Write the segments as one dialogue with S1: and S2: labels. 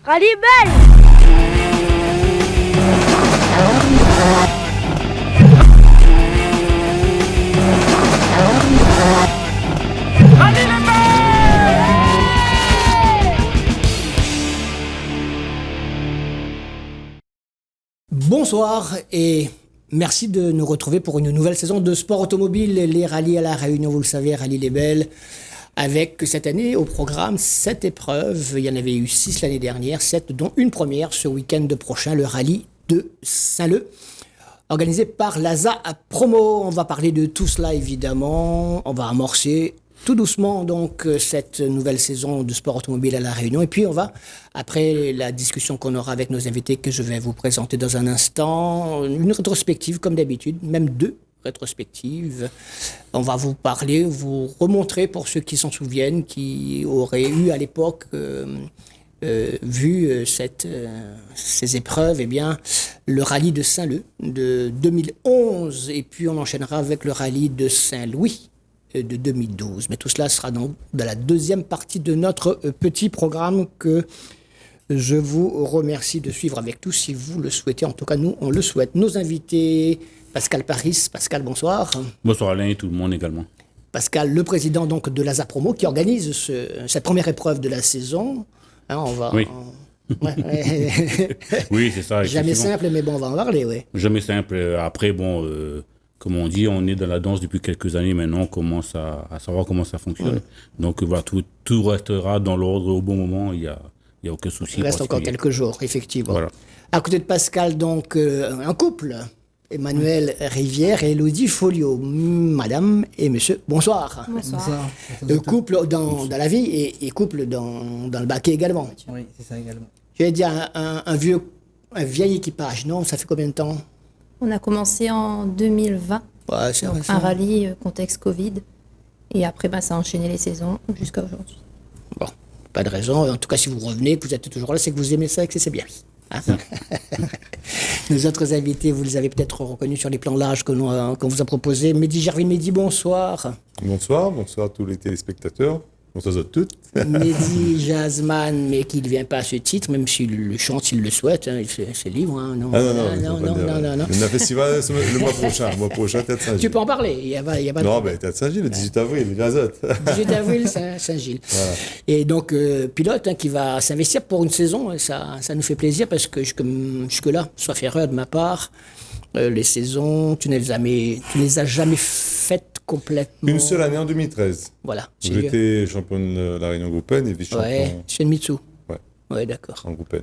S1: Rallye Belle. Rallye les Belles.
S2: Bonsoir et merci de nous retrouver pour une nouvelle saison de sport automobile, les rallyes à La Réunion, vous le savez, Rallye les Belles. Avec cette année au programme 7 épreuves, il y en avait eu 6 l'année dernière, 7 dont une première ce week-end prochain, le rallye de Saint-Leu, organisé par l'ASA Promo. On va parler de tout cela évidemment, on va amorcer tout doucement donc cette nouvelle saison de sport automobile à La Réunion. Et puis on va, après la discussion qu'on aura avec nos invités que je vais vous présenter dans un instant, une rétrospective comme d'habitude, même deux rétrospectives. On va vous parler, vous remontrer pour ceux qui s'en souviennent, qui auraient eu à l'époque vu ces épreuves, eh bien, le rallye de Saint-Leu de 2011 et puis on enchaînera avec le rallye de Saint-Louis de 2012. Mais tout cela sera donc dans la deuxième partie de notre petit programme que je vous remercie de suivre avec tous si vous le souhaitez. En tout cas, nous, on le souhaite. Nos invités, Pascal Paris. Pascal, bonsoir.
S3: Bonsoir Alain et tout le monde également.
S2: Pascal, le président donc de l'ASA Promo qui organise cette première épreuve de la saison. Hein, on va...
S3: Oui.
S2: Ouais.
S3: Oui, c'est ça.
S2: Jamais simple, mais bon, on va en parler, oui.
S3: Jamais simple. Après, bon, comme on dit, on est dans la danse depuis quelques années maintenant, on commence à savoir comment ça fonctionne. Ouais. Donc, voilà, tout restera dans l'ordre au bon moment, il n'y a aucun souci.
S2: Il reste encore quelques jours, effectivement.
S3: Voilà.
S2: À côté de Pascal, donc, un couple, Emmanuel Rivière et Elodie Folio. Madame et monsieur, bonsoir.
S4: Bonsoir.
S2: Le couple dans la vie et couple dans le baquet également.
S4: Oui, c'est ça également.
S2: Je vais dire un vieil équipage, non? Ça fait combien de temps?
S5: On a commencé en 2020,
S2: ouais, c'est
S5: un rallye contexte Covid. Et après, ça a enchaîné les saisons jusqu'à aujourd'hui.
S2: Bon, pas de raison. En tout cas, si vous revenez, que vous êtes toujours là, c'est que vous aimez ça et que c'est bien. Hein? Nos autres invités, vous les avez peut-être reconnus sur les plans larges qu'on vous a proposés. Mehdi Gervin, Mehdi, bonsoir.
S6: Bonsoir à tous les téléspectateurs. Bonsoir à toutes.
S2: Mehdi Jazzman, mais qui ne vient pas à ce titre, même s'il le chante, s'il le souhaite, hein, c'est libre. Hein, non.
S6: Non. Le festival, le mois prochain, Théâtre Saint-Gilles.
S2: Tu peux en parler, il y a pas
S6: non, mais Théâtre Saint-Gilles, le 18 avril, Gazotte.
S2: 18 avril, Saint-Gilles. Voilà. Et donc, pilote hein, qui va s'investir pour une saison, ça nous fait plaisir parce que jusque-là, sauf erreur de ma part, les saisons, tu ne les as jamais faites complètement.
S6: Une seule année en 2013.
S2: Voilà.
S6: J'étais champion de la Réunion Groupen et vice-champion.
S2: Ouais, chez Mitsu. Ouais, d'accord.
S6: En Groupen.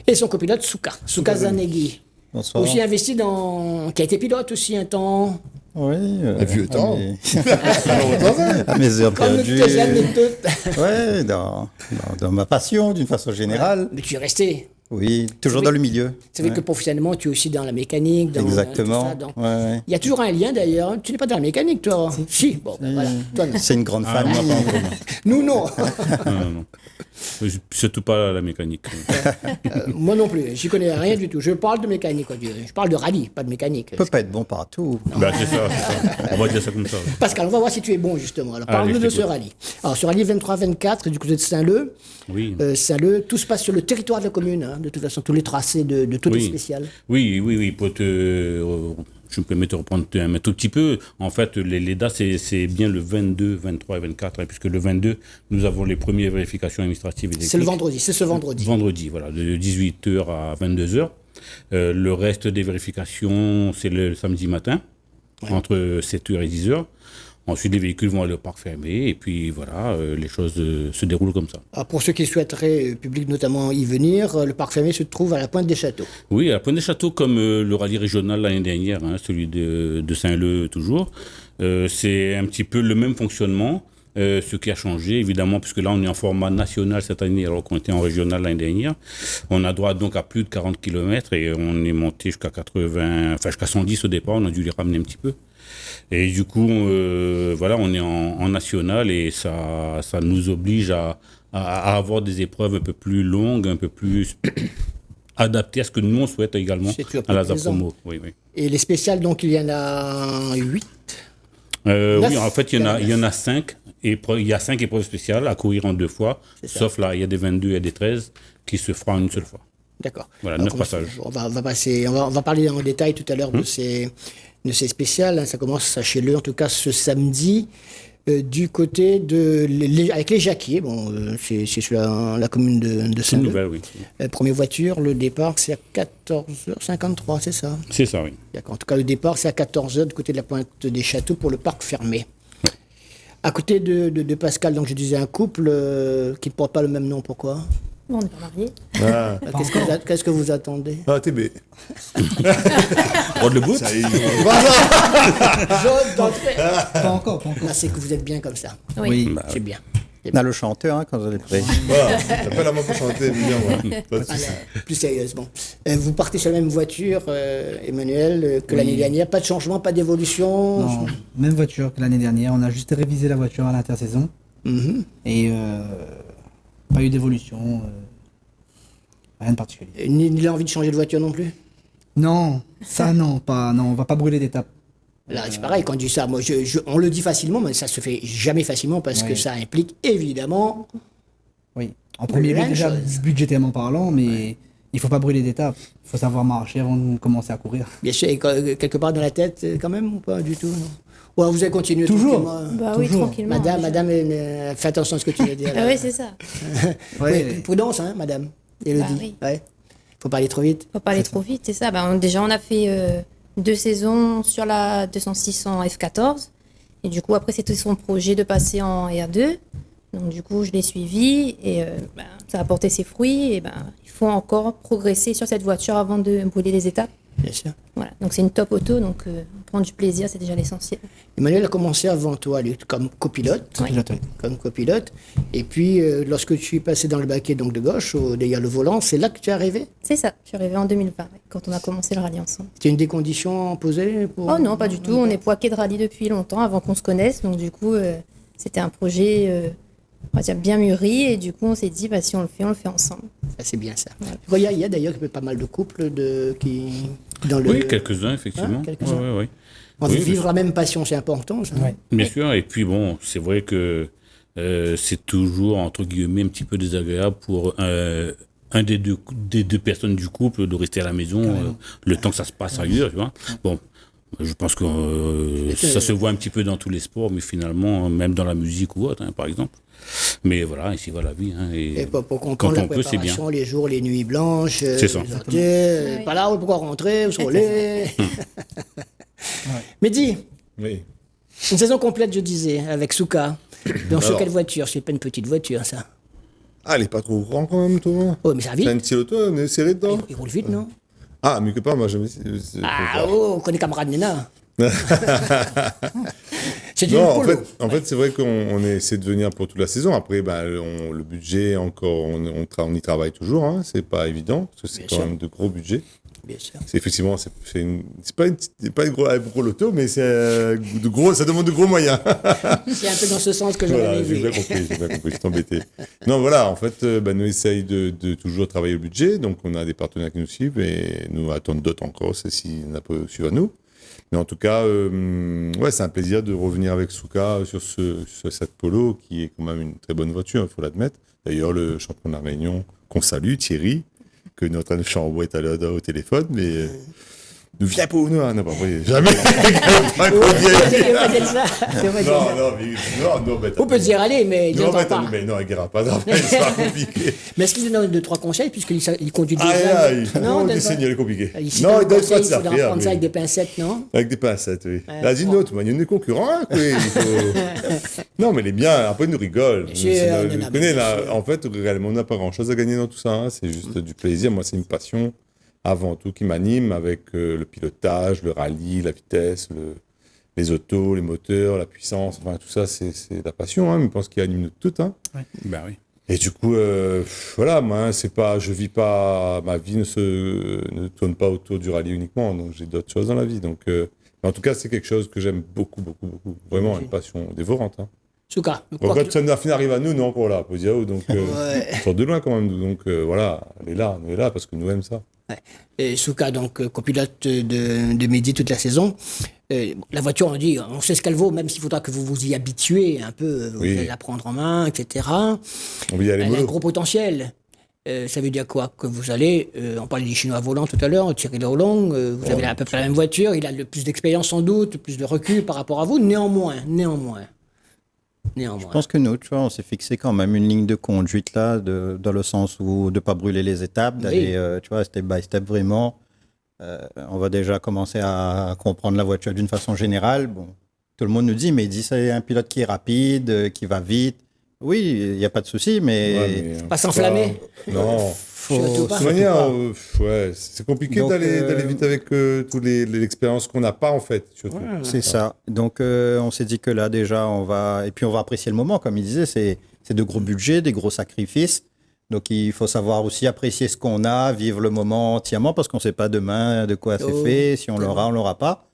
S2: Et son copilote, Souka Zanegui.
S4: Bonsoir.
S2: Aussi investi qui a été pilote aussi un temps.
S4: Oui.
S6: Un vieux temps.
S4: À mes heures
S2: Comme
S4: perdues.
S2: tes anecdotes.
S4: Oui, dans ma passion, d'une façon générale.
S2: Mais tu es resté.
S4: Oui, toujours dans le milieu.
S2: C'est vrai que professionnellement, tu es aussi dans la mécanique.
S4: Exactement.
S2: Tout ça, il y a toujours un lien d'ailleurs. Tu n'es pas dans la mécanique, toi. Si, bon, voilà. Toi, non.
S4: C'est une grande famille.
S2: Nous, non.
S3: Non. Surtout pas la mécanique.
S2: Moi non plus, j'y connais rien du tout. Je parle de mécanique, je parle de rallye, pas de mécanique.
S4: On peut pas être bon partout.
S3: C'est ça. On va dire ça comme ça.
S2: Pascal, on va voir si tu es bon justement. Alors parle-nous de ce rallye. Alors ce rallye 23-24 du côté de Saint-Leu.
S3: Oui.
S2: Saint-Leu, tout se passe sur le territoire de la commune, hein, de toute façon, tous les tracés de toutes les spéciales.
S3: Oui. Je me permets de reprendre un tout petit peu. En fait, les dates, c'est bien le 22, 23 et 24, hein, puisque le 22, nous avons les premières vérifications administratives et techniques.
S2: C'est le vendredi, c'est ce vendredi.
S3: Vendredi, voilà, de 18h à 22h. Le reste des vérifications, c'est le samedi matin, entre 7h et 10h. Ensuite, les véhicules vont aller au parc fermé et puis voilà, les choses se déroulent comme ça.
S2: Alors pour ceux qui souhaiteraient, public notamment, y venir, le parc fermé se trouve à la Pointe des Châteaux.
S3: Oui, à la Pointe des Châteaux, comme le rallye régional l'année dernière, hein, celui de Saint-Leu toujours. C'est un petit peu le même fonctionnement. Ce qui a changé, évidemment, puisque là, on est en format national cette année, alors qu'on était en régional l'année dernière. On a droit donc à plus de 40 km et on est monté jusqu'à 110 au départ, on a dû les ramener un petit peu. Et du coup, voilà, on est en national et ça nous oblige à avoir des épreuves un peu plus longues, un peu plus adaptées à ce que nous on souhaite également à l'ASA Promo. Oui.
S2: Et les spéciales, donc, il y en a 8
S3: oui, en fait, il y en a 5. Il y a 5 épreuves spéciales à courir en 2 fois, sauf là, il y a des 22 et des 13. qui se fera en une seule fois.
S2: D'accord.
S3: Voilà,
S2: Alors,
S3: 9 passages.
S2: on va parler en détail tout à l'heure de ces spéciales, hein. Ça commence, sachez-le, en tout cas ce samedi, du côté avec les Jacquiers. Bon, c'est sur la commune de
S3: C'est une
S2: Saint-Leu.
S3: nouvelle, oui.
S2: Première voiture, le départ, c'est à 14h53, c'est ça?
S3: C'est ça, oui.
S2: D'accord. En tout cas, le départ, c'est à 14h du côté de la Pointe des Châteaux pour le parc fermé. À côté de Pascal, donc je disais un couple qui ne porte pas le même nom, pourquoi?
S5: On n'est pas mariés.
S6: Ah,
S2: Qu'est-ce que vous attendez?
S6: ah TB.
S3: Rod le bout.
S6: Ça y est.
S2: Jaune d'entrée.
S7: Pas encore, pas encore.
S2: Là, c'est que vous êtes bien comme ça.
S5: Oui.
S3: Bah,
S2: C'est bien.
S4: On a le chanteur, hein, quand vous allez prêt.
S6: Voilà, t'appelles à moi pour chanter, bien, ouais. Pas de soucis.
S2: Plus sérieusement. Vous partez sur la même voiture, Emmanuel, que l'année dernière. Pas de changement, pas d'évolution.
S7: Non, même voiture que l'année dernière. On a juste révisé la voiture à l'intersaison.
S2: Mhm.
S7: Et pas eu d'évolution. Rien de particulier.
S2: Ni l'envie de changer de voiture non plus.
S7: Non, ça non, on va pas brûler d'étapes.
S2: Là, c'est pareil, quand on dit ça, moi, on le dit facilement, mais ça se fait jamais facilement parce que
S7: Ouais.
S2: ça implique évidemment.
S7: Oui. En premier lieu,
S2: Plein de
S7: déjà,
S2: choses.
S7: budgétairement parlant, mais il faut pas brûler d'étapes. Il faut savoir marcher avant de commencer à courir.
S2: Bien sûr, et quelque part dans la tête, quand même, ou pas du tout, non? Ou alors vous allez continuer
S7: Toujours.
S2: tranquillement.
S5: Bah oui,
S7: Toujours.
S5: tranquillement.
S2: Madame, fais attention à ce que tu veux dire.
S5: Ah oui, c'est ça.
S2: Oui, prudence, hein, madame. Élodie.
S5: Bah oui.
S2: Ouais. Faut pas aller trop vite.
S5: Faut pas aller trop vite, c'est ça. Déjà, on a fait 2 saisons sur la 206 en F14. Et du coup, après, c'était son projet de passer en R2. Donc, du coup, je l'ai suivi et ça a porté ses fruits. Et il faut encore progresser sur cette voiture avant de brûler les étapes.
S2: Bien sûr.
S5: Voilà. Donc, c'est une top auto. Donc, prendre du plaisir, c'est déjà l'essentiel.
S2: Emmanuel a commencé avant toi, lui, comme copilote.
S5: Ouais.
S2: Comme copilote. Et puis, lorsque tu es passé dans le baquet donc de gauche, derrière le volant, c'est là que tu es arrivé?
S5: C'est ça. Je suis arrivée en 2020, ouais, quand on a commencé le rallye ensemble.
S2: C'était une des conditions posées pour...
S5: Oh non, pas du tout. On est poiquets de rallye depuis longtemps, avant qu'on se connaisse. Donc, du coup, c'était un projet on va dire bien mûri. Et du coup, on s'est dit, si on le fait ensemble.
S2: Ah, c'est bien ça.
S5: Ouais.
S2: Il y a d'ailleurs pas mal de couples qui... Dans le...
S3: Oui, quelques-uns, effectivement.
S2: Hein, quelques-uns.
S3: Ouais, ouais, ouais.
S2: Envie de
S3: Oui,
S2: vivre la même passion, c'est important, ça.
S7: Ouais.
S3: Bien sûr, et puis bon, c'est vrai que c'est toujours, entre guillemets, un petit peu désagréable pour un des deux personnes du couple de rester à la maison le temps que ça se passe ailleurs, tu vois. Bon, je pense que ça se voit un petit peu dans tous les sports, mais finalement, même dans la musique ou autre, hein, par exemple. Mais voilà, ici va la vie. Hein,
S2: Et pour qu'on
S3: quand
S2: la
S3: on peut, c'est bien.
S2: préparation, les jours, les nuits blanches,
S3: C'est ça.
S2: les hôtels,
S5: Oui.
S2: pas là, pourquoi rentrer, au soleil. Mehdi,
S6: Oui.
S2: une saison complète, je disais, avec Souka. Donc sur
S6: Alors.
S2: quelle voiture? C'est pas une petite voiture, ça.
S6: Ah, elle est pas trop grand quand même, toi.
S2: Oh, mais ça va
S6: T'as
S2: vite.
S6: une petite auto, on est serré dedans.
S2: Il roule vite, non?
S6: Ah, mieux que pas, moi jamais.
S2: Ah, oh, on connaît camarade Nena. C'est une
S6: Non,
S2: polo.
S6: en fait c'est vrai qu'on essaie de venir pour toute la saison. Après, le budget, encore, on y travaille toujours. Hein. C'est pas évident, parce que c'est
S2: Bien
S6: quand
S2: sûr.
S6: même de gros budgets.
S2: Bien sûr.
S6: C'est effectivement, c'est pas un gros loto, mais c'est ça demande de gros moyens.
S2: C'est un peu dans ce sens que j'avais
S6: Voilà, j'ai
S2: vu.
S6: bien compris, je t'embêtais. Non, voilà, en fait, nous essaye de toujours travailler le budget, donc on a des partenaires qui nous suivent et nous attendent d'autres encore, c'est s'ils n'a pas suivre à nous. Mais en tout cas, ouais, c'est un plaisir de revenir avec Souka sur cette Polo, qui est quand même une très bonne voiture, il faut l'admettre. D'ailleurs, le champion de la Réunion, qu'on salue, Thierry, que notre chambre est à l'heure au téléphone, mais ne viens pas où nous, hein, non, pas envoyé, jamais. Pas qu'on vienne.
S2: Il va dire ça. Il va dire ça.
S6: Non, mais
S2: On peut dire aller, mais il
S6: non,
S2: n'entend pas.
S6: mais non, il ne pas d'affaires, c'est pas compliqué.
S2: Mais est-ce qu'il donne 2-3 conseils, puisqu'il conduit
S6: Ah,
S2: déjà?
S6: il faut
S2: Non, donne
S6: enseigner le compliqué.
S2: pas. Ici,
S6: Non, il donne
S2: conseil,
S6: pas de
S2: il faudra
S6: affaires.
S2: prendre ça avec des pincettes, non?
S6: Avec des pincettes, oui.
S2: Ouais,
S6: Là, dis
S2: bon.
S6: l'autre, il y a des concurrents, hein, oui, il faut... Non, mais il est bien, après, il nous rigole.
S2: Bien sûr,
S6: Tu
S2: non,
S6: connais,
S2: bien
S6: là,
S2: sûr.
S6: en fait, réellement, on n'a pas grand-chose à gagner dans tout ça, hein, c'est juste du plaisir. Moi, c'est une passion, avant tout, qui m'anime avec le pilotage, le rallye, la vitesse, les autos, les moteurs, la puissance, enfin, tout ça, c'est la passion, hein, mais je pense qu'il anime nous toutes, hein.
S3: Ben oui.
S6: Et du coup, voilà, moi, je vis pas, ma vie ne tourne pas autour du rallye uniquement, donc j'ai d'autres choses dans la vie. Donc, mais en tout cas, c'est quelque chose que j'aime beaucoup, beaucoup, beaucoup. Vraiment, une passion dévorante. Hein.
S2: Souka.
S6: Bon, quand ça arrive à nous, non, encore là, peut dire, donc,
S2: Ouais.
S6: on sort de loin quand même, nous. Donc, voilà, on est là parce que nous aimons ça.
S2: Et Souka, donc copilote de Mehdi toute la saison. La voiture, on dit, on sait ce qu'elle vaut, même s'il faudra que vous vous y habituez un peu, vous
S6: Oui.
S2: allez la prendre en main, etc.
S6: On va y aller
S2: Elle a un
S6: mollo.
S2: gros potentiel. Ça veut dire quoi? Que vous allez, on parlait des Chinois volants tout à l'heure, Thierry Laurent, vous avez à peu près la même voiture, il a le plus d'expérience sans doute, plus de recul par rapport à vous, néanmoins.
S4: Je pense que nous, tu vois, on s'est fixé quand même une ligne de conduite là, dans le sens où de ne pas brûler les étapes, d'aller, tu vois, step by step vraiment. On va déjà commencer à comprendre la voiture d'une façon générale. Bon, tout le monde nous dit, mais il dit c'est un pilote qui est rapide, qui va vite. Oui, il n'y a pas de souci, mais...
S2: Pas s'enflammer.
S6: Non.
S2: Surtout pas.
S6: De toute manière, c'est compliqué
S4: Donc,
S6: d'aller vite avec toute l'expérience qu'on n'a pas, en fait. Surtout.
S4: C'est ça. Donc, on s'est dit que là, déjà, on va apprécier le moment. Comme il disait, c'est de gros budgets, des gros sacrifices. Donc, il faut savoir aussi apprécier ce qu'on a, vivre le moment entièrement, parce qu'on ne sait pas demain de quoi c'est fait, si on l'aura, on ne l'aura pas.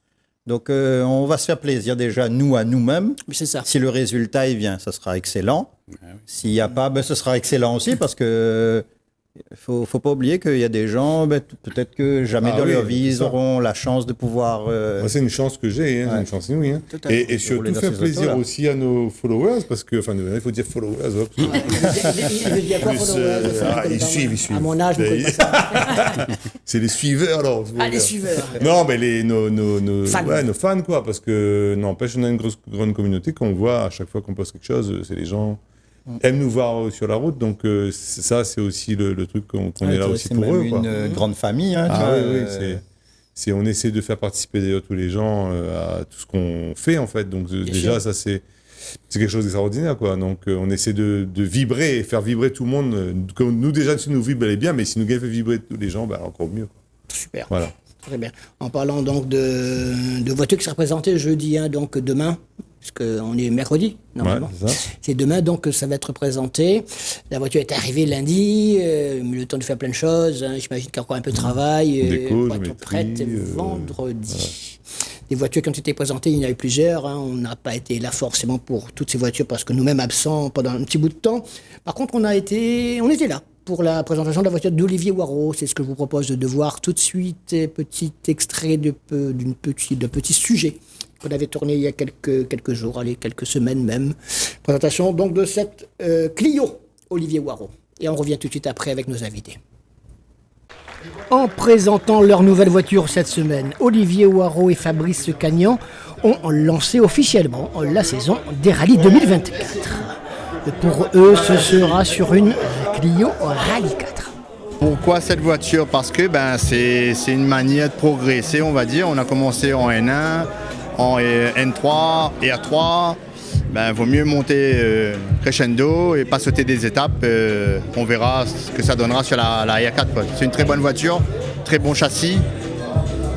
S4: Donc, on va se faire plaisir déjà, nous, à nous-mêmes.
S2: C'est ça.
S4: Si le résultat, il vient, ça sera excellent. S'il n'y a pas, ce sera excellent aussi, parce que faut pas oublier qu'il y a des gens, peut-être que jamais dans leur vie, ils auront la chance de pouvoir...
S6: Moi, c'est une chance que j'ai, c'est une chance inouïe. Et surtout faire plaisir aussi à nos followers, parce que, enfin, il faut dire followers.
S2: Il veut dire quoi, followers?
S6: Ils suivent.
S2: À mon âge, vous ne connaissez pas ça.
S6: C'est les suiveurs, alors.
S2: Les suiveurs.
S6: Non, mais nos fans, quoi, parce que, n'empêche, on a une grande communauté qu'on voit à chaque fois qu'on poste quelque chose, c'est les gens... aiment nous voir sur la route, donc ça c'est aussi le truc qu'on est là aussi pour eux.
S4: C'est une grande famille. Hein,
S6: on essaie de faire participer d'ailleurs tous les gens à tout ce qu'on fait en fait, donc déjà ça c'est quelque chose d'extraordinaire quoi. Donc on essaie de vibrer et faire vibrer tout le monde. Nous déjà si nous vibrer bien, mais si nous fait vibrer tous les gens, encore mieux.
S2: Super.
S6: Voilà.
S2: Très bien. En parlant donc de voitures qui seraient présentées jeudi, donc demain, parce qu'on est mercredi, normalement.
S6: Ouais,
S2: c'est demain, donc ça va être présenté. La voiture est arrivée lundi, le temps de faire plein de choses. J'imagine qu'il y a encore un peu de travail pour être prête vendredi. Voilà. Des voitures qui ont été présentées, il y en a eu plusieurs. On n'a pas été là forcément pour toutes ces voitures parce que nous-mêmes absents pendant un petit bout de temps. Par contre, on était là pour la présentation de la voiture d'Olivier Waro. C'est ce que je vous propose de voir tout de suite. Petit extrait de petit sujet qu'on avait tourné il y a quelques jours, quelques semaines même. Présentation donc de cette Clio Olivier Waro. Et on revient tout de suite après avec nos invités. En présentant leur nouvelle voiture cette semaine, Olivier Waro et Fabrice Cagnan ont lancé officiellement la saison des rallyes 2024. Pour eux, ce sera sur une Clio Rallye 4.
S8: Pourquoi cette voiture? Parce que c'est une manière de progresser, on va dire. On a commencé en N1, en N3 et A3. Vaut mieux monter crescendo et pas sauter des étapes. On verra ce que ça donnera sur la R4. C'est une très bonne voiture, très bon châssis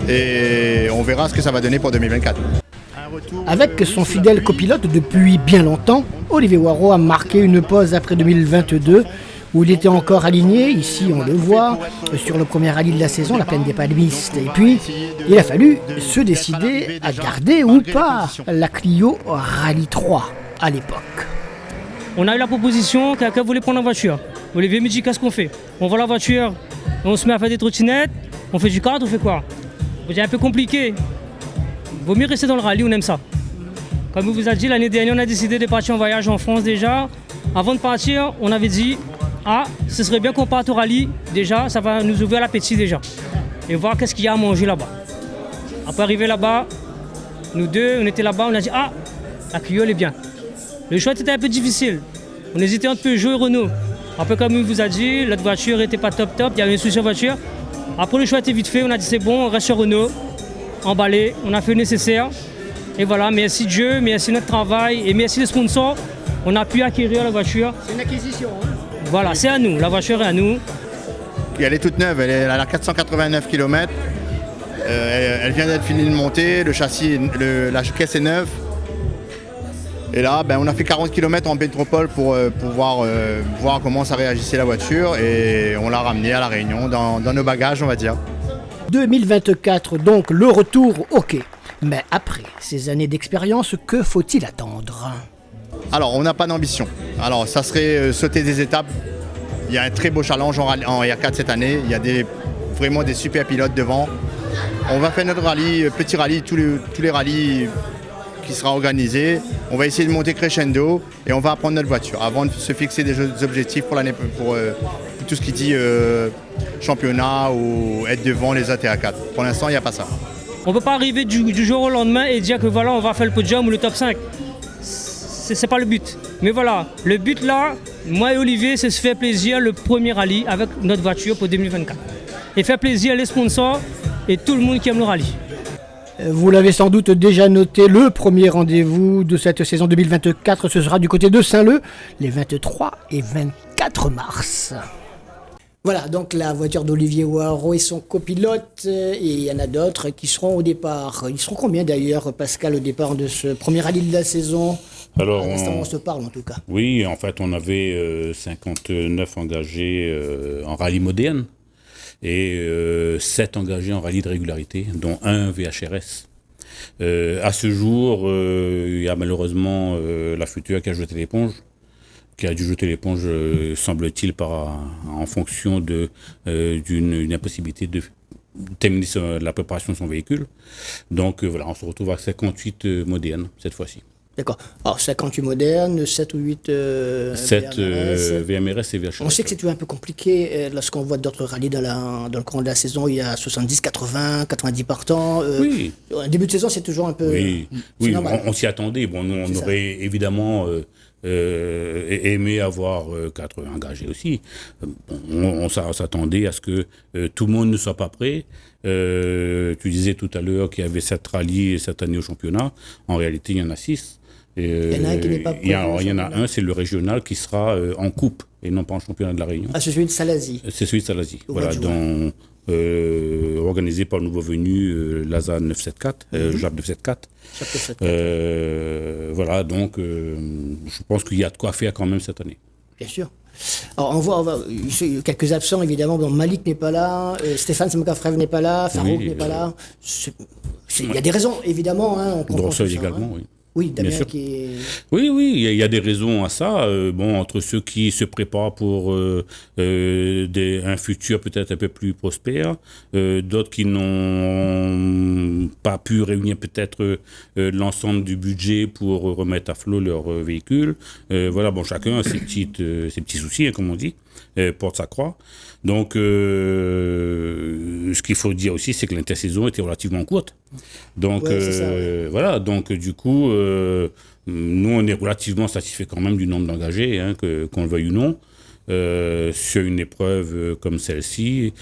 S8: et on verra ce que ça va donner pour 2024.
S2: Avec son fidèle copilote depuis bien longtemps, Olivier Waro a marqué une pause après 2022 où il était encore aligné, ici on le voit, sur le premier rallye de la saison, la plaine des Palmistes. Et puis, il a fallu se décider à garder ou pas la Clio Rallye 3 à l'époque.
S9: On a eu la proposition, quelqu'un voulait prendre la voiture. Olivier me dit qu'est-ce qu'on fait? On vend la voiture, on se met à faire des trottinettes, on fait du kart, on fait quoi? C'est un peu compliqué. Vaut mieux rester dans le rallye, on aime ça. Comme on vous a dit, l'année dernière, on a décidé de partir en voyage en France déjà. Avant de partir, on avait dit, ce serait bien qu'on parte au rallye. Déjà, ça va nous ouvrir l'appétit déjà. Et voir qu'est-ce qu'il y a à manger là-bas. Après arriver là-bas, nous deux, on était là-bas, on a dit, la Clio, elle est bien. Le choix était un peu difficile. On hésitait entre Peugeot et Renault. Après, comme on vous a dit, notre voiture n'était pas top, il y avait une souci en voiture. Après, le choix était vite fait, on a dit, c'est bon, on reste sur Renault. Emballé, on a fait le nécessaire. Et voilà, merci Dieu, merci notre travail et merci les sponsors. On a pu acquérir la voiture.
S2: C'est une acquisition.
S9: Voilà, c'est à nous, la voiture est à nous.
S8: Elle est toute neuve, elle a 489 km. Elle vient d'être finie de monter, le châssis, la caisse est neuve. Et là, on a fait 40 km en métropole pour pouvoir voir comment ça réagissait la voiture. Et on l'a ramenée à La Réunion dans nos bagages, on va dire.
S2: 2024, donc le retour, ok. Mais après ces années d'expérience, que faut-il attendre?
S8: Alors, on n'a pas d'ambition. Alors, ça serait sauter des étapes. Il y a un très beau challenge en R4 cette année. Il y a vraiment des super pilotes devant. On va faire notre rallye, petit rallye, tous les rallyes qui sera organisé. On va essayer de monter crescendo et on va apprendre notre voiture avant de se fixer des objectifs pour tout ce qui dit championnat ou être devant les ATA4. Pour l'instant, il n'y a pas ça.
S9: On ne peut pas arriver du jour au lendemain et dire que voilà, on va faire le podium ou le top 5. C'est pas le but. Mais voilà, le but là, moi et Olivier, c'est se faire plaisir le premier rallye avec notre voiture pour 2024. Et faire plaisir les sponsors et tout le monde qui aime le rallye.
S2: Vous l'avez sans doute déjà noté, le premier rendez-vous de cette saison 2024, ce sera du côté de Saint-Leu, les 23 et 24 mars. Voilà, donc la voiture d'Olivier Ouareau et son copilote, et il y en a d'autres qui seront au départ. Ils seront combien d'ailleurs, Pascal, au départ de ce premier rallye de la saison?
S3: Alors,
S2: à l'instant où on se parle en tout cas.
S3: Oui, en fait, on avait 59 engagés en rallye moderne et 7 engagés en rallye de régularité, dont un VHRS. À ce jour, il y a malheureusement la future qui a jeté l'éponge. Qui a dû jeter l'éponge, semble-t-il, en fonction d'une impossibilité de terminer la préparation de son véhicule. Donc voilà, on se retrouve à 58 modernes cette fois-ci.
S2: D'accord. Alors 58 modernes, 7 ou 8
S3: 7
S2: VMRS.
S3: VMRS et VHRS.
S2: On sait que c'est toujours un peu compliqué lorsqu'on voit d'autres rallyes dans le courant de la saison. Il y a 70, 80, 90 partants.
S3: Oui.
S2: Un début de saison, c'est toujours un peu...
S3: Oui, on s'y attendait. Bon, nous, on aurait évidemment aimé avoir 4 engagés aussi. On s'attendait à ce que tout le monde ne soit pas prêt. Tu disais tout à l'heure qu'il y avait 7 rallyes cette année au championnat. En réalité, il y en a 6.
S2: Il y en a un qui n'est pas prêt.
S3: Il y en a un, c'est le régional qui sera en coupe et non pas en championnat de la Réunion.
S2: Ah, c'est celui de Salazie.
S3: C'est celui de Salazie. Voilà, organisé par le nouveau venu Laza 974, Jacques 974. Voilà, donc je pense qu'il y a de quoi faire quand même cette année.
S2: Bien sûr. Alors on voit quelques absents évidemment. Bon, Malik n'est pas là, Stéphane Semkafrev n'est pas là, Farouk n'est pas là. Il y a des raisons évidemment. Hein,
S3: Drossel également, oui.
S2: Oui, Damien qui est...
S3: Oui, il y a des raisons à ça. Entre ceux qui se préparent pour un futur peut-être un peu plus prospère, d'autres qui n'ont pas pu réunir peut-être l'ensemble du budget pour remettre à flot leur véhicule. Voilà, bon, chacun a ses petits soucis, hein, comme on dit, porte sa croix. Donc, ce qu'il faut dire aussi, c'est que l'intersaison était relativement courte. Donc, voilà, donc du coup, nous, on est relativement satisfait quand même du nombre d'engagés, hein, qu'on le veuille ou non, sur une épreuve comme celle-ci.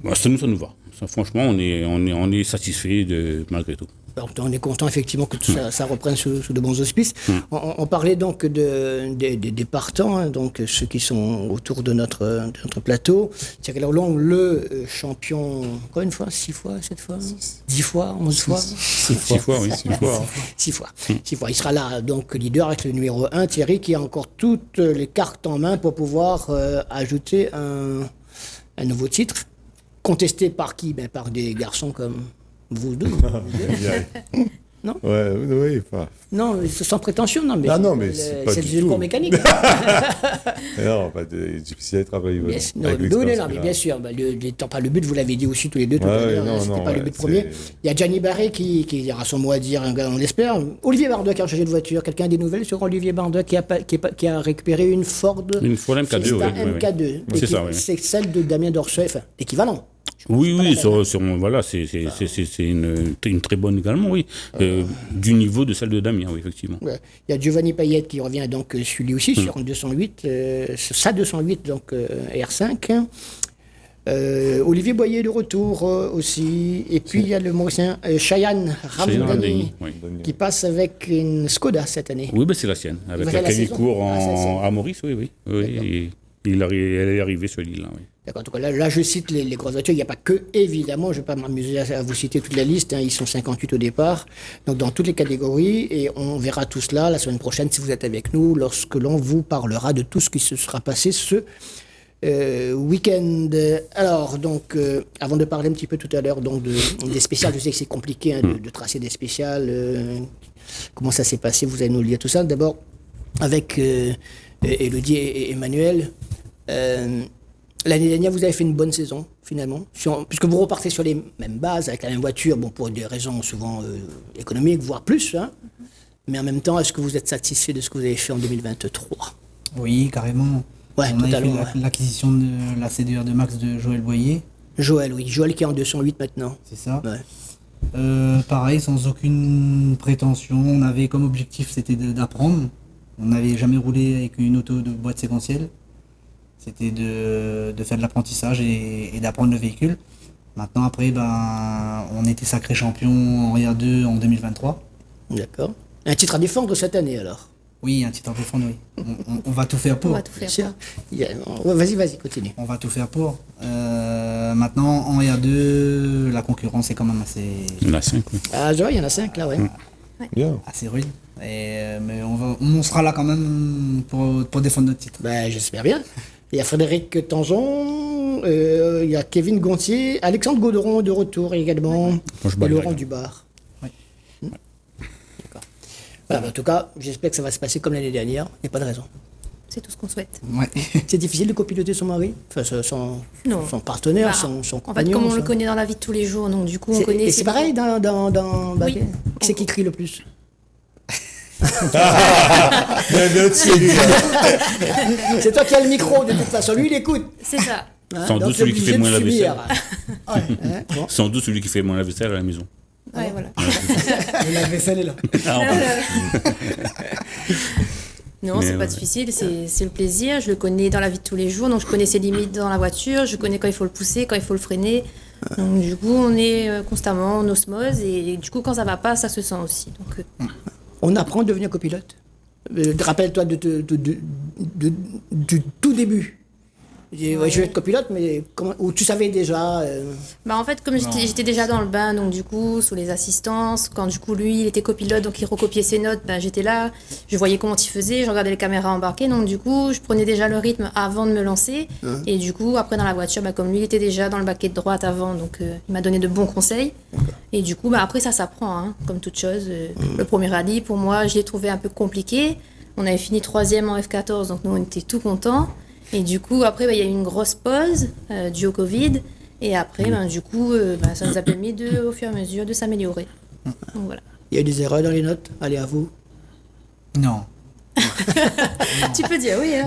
S3: Bon, ça nous va. Ça, franchement, on est satisfait malgré tout.
S2: Alors, on est content effectivement que tout ça reprenne sous de bons auspices. On parlait donc des partants, hein, donc ceux qui sont autour de notre plateau. Thierry Lalonde, le champion, encore une fois, 6 fois, 7 fois, 10 fois, 11 fois
S3: 6 fois, oui, 6 fois.
S2: 6 fois. 6 fois. Il sera là, donc, leader avec le numéro 1, Thierry, qui a encore toutes les cartes en main pour pouvoir ajouter un nouveau titre. Contesté par qui? Par des garçons comme vous deux. Non.
S6: Oui.
S2: Non, sans prétention, non. Mais
S6: non, mais c'est pas du
S2: le
S6: tout.
S2: cours mécanique.
S6: Non, c'est difficile à travailler.
S2: Bien sûr. N'étant pas le but, vous l'avez dit aussi tous les deux tout à l'heure. C'était pas le but premier. Il y a Gianni Barré qui aura son mot à dire, on l'espère. Olivier Bardeux qui a changé de voiture. Quelqu'un a des nouvelles sur Olivier Bardeux qui a récupéré une Ford
S3: MK2.
S2: MK2.
S3: C'est ça, oui.
S2: C'est celle de Damien Dorset, enfin, équivalent.
S3: Oui, voilà, c'est une très bonne également, oui. Du niveau de celle de Damien, oui, effectivement.
S2: Ouais. Il y a Giovanni Payette qui revient donc sur lui aussi, sur un 208, sa 208, donc R5. Olivier Boyer de retour aussi. Et puis il y a le Mauricien Cheyenne Ramdani qui passe avec une Skoda cette année.
S3: Oui, c'est la sienne, avec laquelle il court à Maurice, oui. Elle est arrivée sur l'île, oui.
S2: D'accord. En tout cas, là, je cite les grosses voitures. Il n'y a pas que, évidemment, je ne vais pas m'amuser à vous citer toute la liste. Hein, ils sont 58 au départ. Donc, dans toutes les catégories. Et on verra tout cela la semaine prochaine, si vous êtes avec nous, lorsque l'on vous parlera de tout ce qui se sera passé ce week-end. Alors, donc, avant de parler un petit peu tout à l'heure donc des spéciales, je sais que c'est compliqué hein, de tracer des spéciales. Comment ça s'est passé? Vous allez nous le dire tout ça. D'abord, avec Élodie et Emmanuel. L'année dernière, vous avez fait une bonne saison, finalement, puisque vous repartez sur les mêmes bases, avec la même voiture, bon, pour des raisons souvent économiques, voire plus. Hein. Mais en même temps, est-ce que vous êtes satisfait de ce que vous avez fait en 2023?
S7: Oui, carrément.
S2: Ouais,
S7: On avait
S2: totalement.
S7: fait l'acquisition de la CDR de Max de Joël Boyer,
S2: Joël, oui. Joël qui est en 208 maintenant.
S7: c'est ça.
S2: Ouais.
S7: Pareil, sans aucune prétention, on avait comme objectif c'était d'apprendre. On n'avait jamais roulé avec une auto de boîte séquentielle. C'était de faire de l'apprentissage et d'apprendre le véhicule. Maintenant, après, on était sacré champion en R2 en 2023.
S2: D'accord. Un titre à défendre cette année alors.
S7: Oui, un titre à défendre, oui. On va tout faire
S5: On
S7: pour.
S5: va tout faire.
S2: Sûr.
S5: Quoi.
S2: Vas-y, continue.
S7: On va tout faire pour. Maintenant, en R2, la concurrence est quand même
S3: Il y en a 5, oui.
S2: Ah, il y en a 5 là, ouais.
S6: Bien.
S7: assez rude. Mais on sera là quand même pour défendre notre titre.
S2: Ben, j'espère bien. Il y a Frédéric Tangeon, il y a Kevin Gontier, Alexandre Gauderon de retour également,
S3: je bats
S2: et
S3: les
S2: Laurent
S3: règles.
S2: Dubar.
S7: Oui.
S2: D'accord. Voilà, en tout cas, j'espère que ça va se passer comme l'année dernière. Il n'y a pas de raison.
S5: C'est tout ce qu'on souhaite.
S7: Ouais.
S2: C'est difficile de copiloter son mari, enfin
S5: Non.
S2: son partenaire,
S5: Bah,
S2: son
S5: En fait,
S2: compagnon.
S5: comme on le
S2: son-
S5: connaît dans la vie de tous les jours, donc du coup, on connaît.
S2: Et c'est pareil dans
S5: Oui.
S2: Qui c'est qui crie le plus?
S6: Bien dessus.
S2: C'est toi qui as le micro de toute façon. Lui, il écoute.
S5: C'est ça.
S2: Hein,
S3: Sans
S2: donc
S3: doute
S2: t'es
S3: celui qui
S2: obligé
S3: fait
S2: de
S3: moins la
S2: subir.
S3: vaisselle.
S2: Hein, bon.
S3: Sans doute celui qui fait moins la vaisselle à la maison.
S5: Ouais, voilà.
S7: La vaisselle est là.
S5: Non,
S3: Mais
S5: c'est pas
S3: ouais.
S5: difficile, c'est le plaisir. Je le connais dans la vie de tous les jours, donc je connais ses limites dans la voiture, je connais quand il faut le pousser, quand il faut le freiner. Donc du coup, on est constamment en osmose et du coup, quand ça va pas, ça se sent aussi. Donc,
S2: On apprend à devenir copilote. Rappelle-toi du tout début. Ouais, je vais être copilote, mais ou tu savais déjà.
S5: en fait, comme j'étais déjà dans le bain, donc du coup, sous les assistances, quand du coup lui, il était copilote, donc il recopiait ses notes, j'étais là, je voyais comment il faisait, je regardais les caméras embarquées, donc du coup, je prenais déjà le rythme avant de me lancer. Et du coup, après dans la voiture, comme lui, il était déjà dans le baquet de droite avant, donc il m'a donné de bons conseils. Et du coup, après, ça s'apprend, hein, comme toute chose. Le premier rallye, pour moi, je l'ai trouvé un peu compliqué. On avait fini 3e en F14, donc nous, on était tout contents. Et du coup, après, il y a eu une grosse pause due au Covid. Et après, du coup, ça nous a permis au fur et à mesure de s'améliorer. Donc voilà.
S2: Il y a eu des erreurs dans les notes. Allez, à vous.
S7: Non.
S5: Tu peux dire oui. Hein.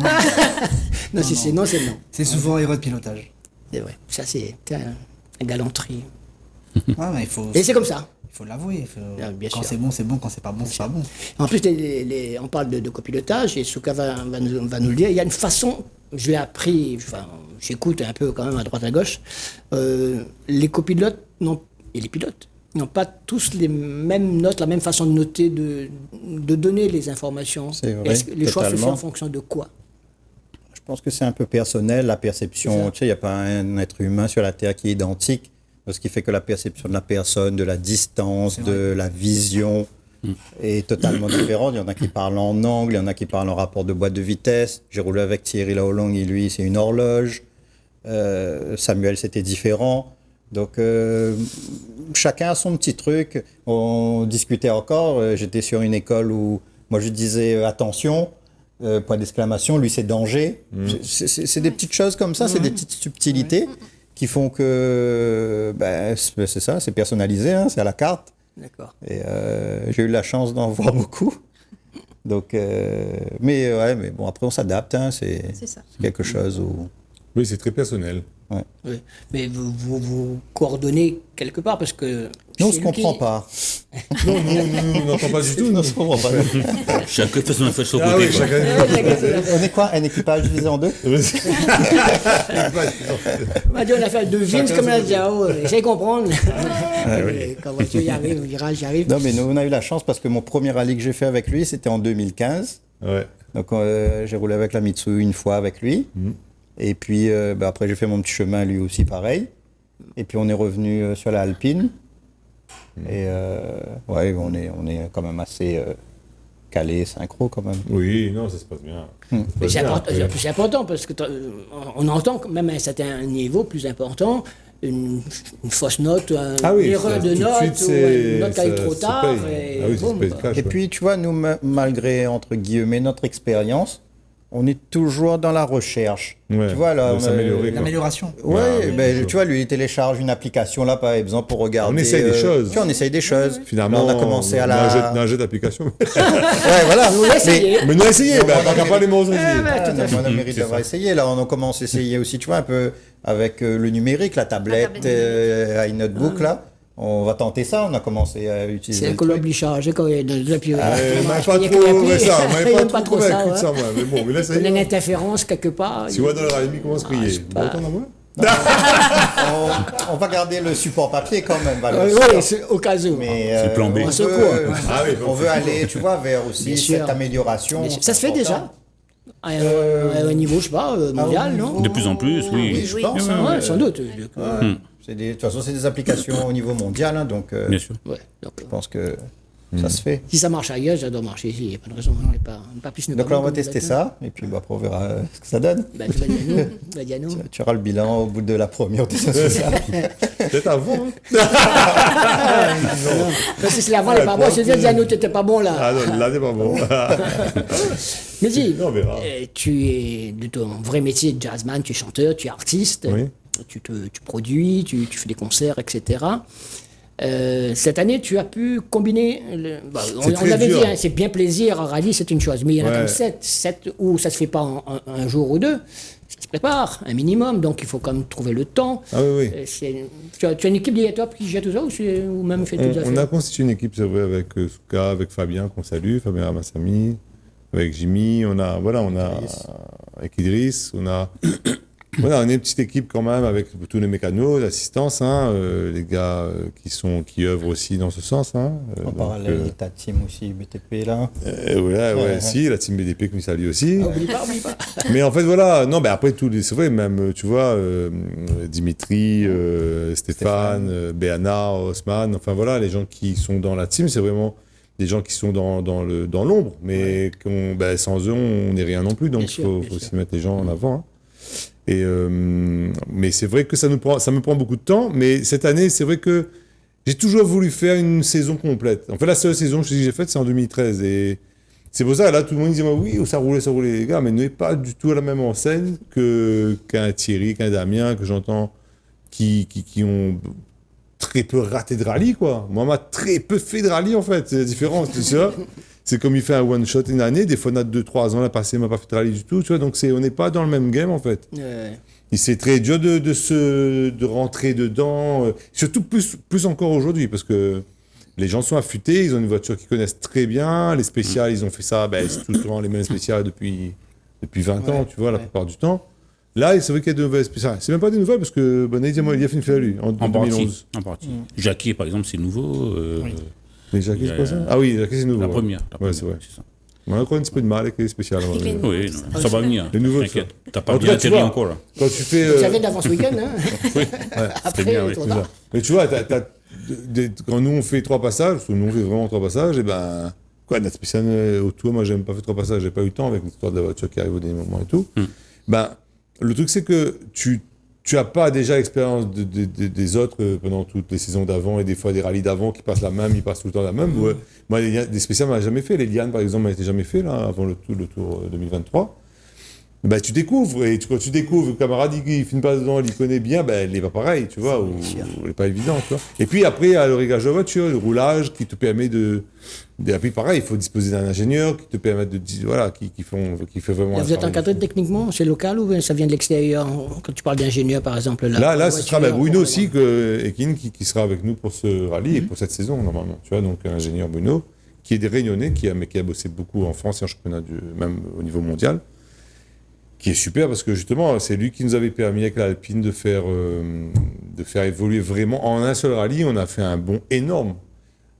S2: Non, si c'est non, c'est non.
S7: C'est souvent erreur de pilotage.
S2: C'est vrai. Ça, c'est un galanterie.
S7: Ouais, mais
S2: Et c'est comme ça.
S7: il faut l'avouer.
S2: Bien
S7: Quand
S2: sûr.
S7: c'est bon, c'est bon. Quand c'est pas bon, c'est pas bon.
S2: En plus, on parle de copilotage, et Souka va nous le dire. Il y a une façon, je l'ai appris, j'écoute un peu quand même à droite à gauche. Les copilotes et les pilotes n'ont pas tous les mêmes notes, la même façon de noter, de donner les informations.
S4: C'est vrai,
S2: Est-ce que les choix se font
S4: totalement.
S2: en fonction de quoi?
S4: Je pense que c'est un peu personnel, la perception. Tu sais, il n'y a pas un être humain sur la Terre qui est identique. Ce qui fait que la perception de la personne, de la distance, de la vision est totalement différente. Il y en a qui parlent en angle, il y en a qui parlent en rapport de boîte de vitesse. J'ai roulé avec Thierry Laolong et lui, c'est une horloge. Samuel, c'était différent. Donc, chacun a son petit truc. On discutait encore. J'étais sur une école où moi, je disais attention. Point d'exclamation, lui c'est danger. C'est des petites choses comme ça, c'est des petites subtilités qui font que c'est ça, c'est personnalisé, hein, c'est à la carte.
S2: D'accord.
S4: Et j'ai eu la chance d'en voir beaucoup. Donc, mais bon, après on s'adapte, hein, c'est
S5: C'est ça.
S4: quelque chose où.
S6: Oui, c'est très personnel.
S2: Oui. Mais vous coordonnez quelque part parce que.
S4: Nous, on
S2: c'est
S4: se
S2: lui
S4: comprend
S2: qui-
S4: pas.
S6: Non, nous, on n'entend pas du tout.
S4: On se comprend pas.
S3: Chacun fait son affaire sur le
S6: Ah
S3: côté.
S6: oui,
S3: quoi.
S6: chacun.
S4: On est quoi? Un équipage divisé en deux?
S2: On a dit, on a fait deux vignes comme la Jao. Essayez de comprendre. Quand la voiture y arrive, le virage y arrive.
S4: Non, mais nous, on a eu la chance parce que mon premier rallye que j'ai fait avec lui, c'était en 2015.
S6: Ouais.
S4: Donc, j'ai roulé avec la Mitsubishi une fois avec lui. Et puis, après, j'ai fait mon petit chemin, lui aussi, pareil. Et puis, on est revenu sur la Alpine. Et ouais, on est quand même assez calé, synchro, quand même.
S6: Oui, non, ça se passe bien.
S2: Mais c'est important parce que on entend que même à un certain niveau plus important une fausse note, une erreur de note, ou une note qui arrive trop tard. Et
S6: Ah oui, ça se
S2: boum,
S6: paye
S2: quoi.
S6: cash.
S4: Et puis, tu vois, nous, malgré, entre guillemets, notre expérience, On est toujours dans la recherche.
S6: Ouais,
S4: Tu vois, là,
S6: de s'améliorer, quoi.
S7: L'amélioration.
S4: Ouais,
S6: Ouais,
S4: ben, tu vois, lui, il télécharge une application là, par exemple, pour regarder.
S6: On essaye des choses.
S4: Tu vois, on essaye des choses.
S6: Finalement,
S4: Là, on a commencé à
S6: on
S4: la.
S6: a un jeu d'application.
S4: Ouais, voilà.
S2: Nous essayer.
S6: Mais nous, essayé,
S4: Non,
S6: bah,
S4: on a
S6: pas les mots.
S4: On a mérite
S6: C'est
S4: d'avoir
S6: ça.
S4: essayé. Là, on commence à essayer aussi, tu vois, un peu avec le numérique, la tablette, iNotebook, là. On va tenter ça. On a commencé à utiliser.
S2: C'est
S4: le
S2: que
S4: truc.
S2: l'oublie chargé quand il y a de l'appui.
S6: Pas trop, mais ça, pas trop convaincu de ça, moi. Mais bon, mais là, ça
S2: On
S6: y
S2: a une
S6: est.
S2: interférence quelque part.
S6: Tu vois, dans la il commence à crier.
S2: c'est
S6: Bon,
S2: pas-
S6: autant d'avoir.
S4: On va garder le support papier quand même.
S2: Oui, c'est au cas où.
S4: Mais
S3: C'est le plan B.
S4: on
S2: Au
S4: veut,
S2: secours.
S6: Ah oui,
S4: on veut aller, tu vois, vers aussi
S2: Bien sûr.
S4: cette amélioration.
S2: Bien sûr. Ça se fait
S4: important.
S2: déjà au niveau, je sais pas, mondial, non
S3: De plus en plus, oui.
S4: Oui, je pense. hein,
S2: Ouais, sans doute.
S4: ouais. De toute façon, c'est des applications au niveau mondial, hein, donc
S3: Bien sûr.
S2: Ouais, donc,
S4: je pense que ça se fait.
S2: si ça marche ailleurs, ça doit marcher ici. Il n'y a pas de raison. On n'est pas plus
S4: Donc là, on va tester ça, et puis bah, après, on verra ce que ça donne.
S2: Ben, tu vas dire à nous. Tu vas dire à nous.
S4: Tu auras le bilan au bout de la première audition sociale.
S6: Peut-être avant. Hein.
S2: Parce que c'est l'avant, n'est pas bon. Je te dis à nous, tu n'étais pas bon là.
S6: Ah non, là, c'est pas bon.
S2: Mais dis,
S6: On verra.
S2: tu es de ton vrai métier de jazzman, tu es chanteur, tu es artiste,
S6: Oui.
S2: tu produis, tu fais des concerts, etc. Cette année, tu as pu combiner. On
S6: très
S2: avait
S6: dur.
S2: dit, hein, c'est bien plaisir, un rallye, c'est une chose. Mais il y en a
S6: Ouais.
S2: comme 7 où ça se fait pas en un jour ou deux. Ça se prépare, un minimum. Donc il faut quand même trouver le temps.
S6: Ah oui, oui.
S2: Tu as une équipe derrière toi qui gère tout ça ou même fait tout ça
S6: On a constitué une équipe, c'est vrai, avec Souka, avec Fabien, qu'on salue, Fabien Ramassami, avec Jimmy, avec Idriss, voilà, on est une petite équipe quand même avec tous les mécanos, l'assistance, hein, les gars qui œuvrent aussi dans ce sens. Hein,
S4: En
S6: donc,
S4: parallèle, il y a ta team aussi, BTP là.
S6: ouais, si, la team BDP que nous salue aussi.
S2: Oublie pas.
S6: Mais en fait, voilà, non, mais après, c'est vrai, même, tu vois, Dimitri, Stéphane, Béana, Haussmann, enfin voilà, les gens qui sont dans la team, c'est vraiment des gens qui sont dans l'ombre, mais sans eux, on n'est rien non plus, donc
S2: Bien
S6: il
S2: sûr,
S6: faut
S2: bien sûr.
S6: aussi mettre les gens en avant. Hein. Mais c'est vrai que ça me prend beaucoup de temps, mais cette année, c'est vrai que j'ai toujours voulu faire une saison complète. En fait, la seule saison que j'ai faite, c'est en 2013, et c'est pour ça, là, tout le monde disait, oui, ça roulait, les gars, mais n'est pas du tout à la même enseigne qu'un Thierry, qu'un Damien, que j'entends, qui ont très peu raté de rallye, quoi. Moi, m'a très peu fait de rallye, en fait. C'est la différence, tu sais. C'est comme il fait un one-shot une année, des fois, on a 2-3 ans, là, passé, il m'a pas fait de rallye du tout, tu vois. Donc, on n'est pas dans le même game, en fait. Et c'est très dur de rentrer dedans, surtout plus encore aujourd'hui, parce que les gens sont affûtés, ils ont une voiture qu'ils connaissent très bien, les spéciales, ils ont fait ça, c'est tout souvent les mêmes spéciales depuis 20 ans, tu vois, la plupart du temps. Là, c'est vrai qu'il y a de nouvelles spéciales. C'est même pas des nouvelles, parce que il a fait une fait à lui, en 2011.
S3: En partie. Jackie, par exemple, c'est nouveau.
S6: Mais Jackie, c'est pas ça? Ah oui, Jackie, c'est nouveau.
S3: La
S6: ouais.
S3: première.
S6: Ouais, c'est vrai.
S3: C'est ça.
S6: On a encore un petit peu de mal avec les spéciales.
S5: Avec les-
S3: Oui, non, ça va venir.
S6: Les nouveaux,
S3: T'inquiète.
S6: ça.
S3: T'as pas
S6: En tout
S3: bien
S6: cas, tu
S3: atterri
S6: vois,
S3: encore, là.
S6: Quand tu fais...
S2: Tu savais d'avant ce week-end, hein
S3: C'était bien, oui.
S2: trop
S6: C'est
S2: tard.
S6: ça. Mais tu vois, quand nous on fait 3 passages, parce que nous on fait vraiment 3 passages, et notre spécial autour, moi j'ai même pas fait 3 passages, j'ai pas eu le temps avec l'histoire de la voiture qui arrive au dernier moment et tout. Le truc c'est que tu as pas déjà l'expérience des autres pendant toutes les saisons d'avant et des fois des rallyes d'avant qui passent la même, ils passent tout le temps la même. Ouais. Moi, des spéciales, on n'a jamais fait. Les Lianes, par exemple, n'ont été jamais fait là, avant le tour 2023. Tu découvres, et quand tu découvres, le camarade, il finit pas dedans, il y connaît bien, il n'est pas pareil, tu vois, ou il n'est pas évident, tu vois. Et puis après, il y a le réglage de la voiture, le roulage qui te permet et puis pareil, il faut disposer d'un ingénieur qui te permet qui fait vraiment...
S2: Là, vous êtes encadré techniquement, c'est local ou ça vient de l'extérieur? Quand tu parles d'ingénieur, par exemple.
S6: Là, ce sera Bruno aussi, Ekin, qui sera avec nous pour ce rallye et pour cette saison, normalement. Tu vois, donc l'ingénieur Bruno, qui est des Réunionnais, qui a bossé beaucoup en France et en championnat, même au niveau mondial, qui est super parce que justement, c'est lui qui nous avait permis avec l'Alpine de faire évoluer vraiment. En un seul rallye, on a fait un bond énorme.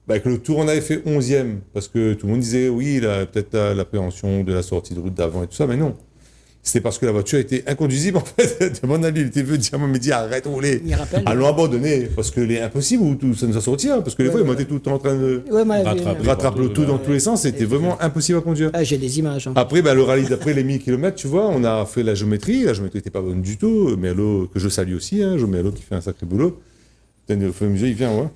S6: Avec le Tour, on avait fait 11e, parce que tout le monde disait, oui, peut-être l'appréhension de la sortie de route d'avant et tout ça, mais non. C'était parce que la voiture était inconduisible, en fait. À mon avis, il était venu dire, mais dit, arrête, rouler. Allons abandonner, parce que c'est impossible, ou tout, ça nous a sorti, hein, parce que les fois, il était tout le temps en train de rattraper le tout dans tous les sens, c'était vraiment impossible à conduire.
S2: Ah, j'ai des images. Hein.
S6: Après, le rallye d'après les 1000 km, tu vois, on a fait la géométrie n'était pas bonne du tout, Merlot, que je salue aussi, hein, Jo Merlot qui fait un sacré boulot. Putain, au fur et à mesure, il vient, ouais.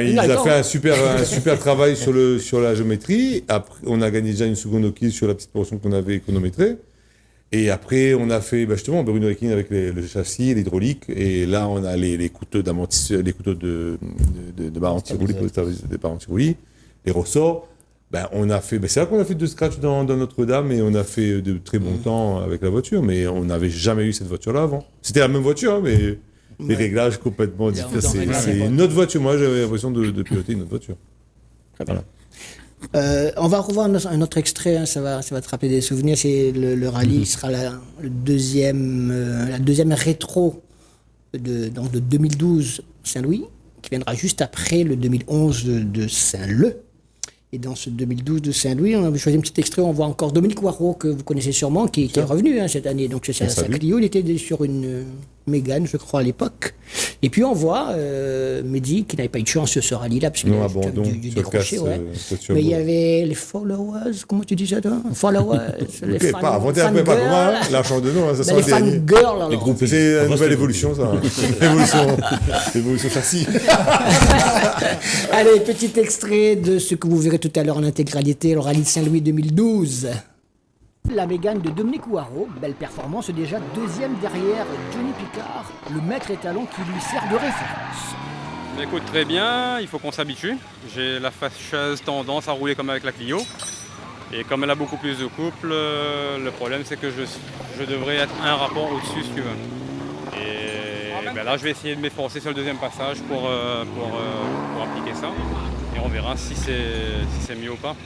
S6: Il a fait un super travail sur la géométrie. Après, on a gagné déjà une seconde hockey sur la petite portion qu'on avait chronométrée. Et après, on a fait justement Bruno Rekin avec le châssis, l'hydraulique. Et là, on a les couteaux d'amortisseur, les couteaux de barre anti-roulis, des barres anti-roulis, les ressorts. On a fait, c'est là qu'on a fait 2 scratchs dans Notre-Dame et on a fait de très bons temps avec la voiture. Mais on n'avait jamais eu cette voiture-là avant. C'était la même voiture, mais les réglages complètement différents. C'est une autre voiture. Moi, j'avais l'impression de piloter une autre voiture. Voilà.
S2: On va revoir un autre extrait, hein, ça va te rappeler des souvenirs. C'est le rallye, sera la deuxième rétro de 2012 Saint-Louis, qui viendra juste après le 2011 de Saint-Leu. Et dans ce 2012 de Saint-Louis, on a choisi un petit extrait, on voit encore Dominique Waro, que vous connaissez sûrement, qui est revenu cette année. Donc c'est sa Clio, il était sur une Mégane, je crois, à l'époque. Et puis on voit Mehdi, qui n'avait pas eu de chance sur ce rallye-là, parce qu'il du décroché, mais il y avait les followers, comment tu dis ça, toi? Followers, les fans.
S6: Pas inventer un peu, pas pour moi, l'argent de nous, ça sera
S2: les fangirls,
S6: les groupes. C'est une nouvelle évolution, ça. L'évolution châssis.
S2: Allez, petit extrait de ce que vous verrez tout à l'heure en intégralité, le rallye de Saint-Louis 2012. La Mégane de Dominique Waro, belle performance, déjà deuxième derrière Johnny Picard, le maître étalon qui lui sert de référence.
S10: Écoute, très bien, il faut qu'on s'habitue. J'ai la fâcheuse tendance à rouler comme avec la Clio. Et comme elle a beaucoup plus de couple, le problème c'est que je devrais être un rapport au-dessus, si tu veux. Et là, je vais essayer de m'efforcer sur le deuxième passage pour appliquer ça. Et on verra si c'est mieux ou pas.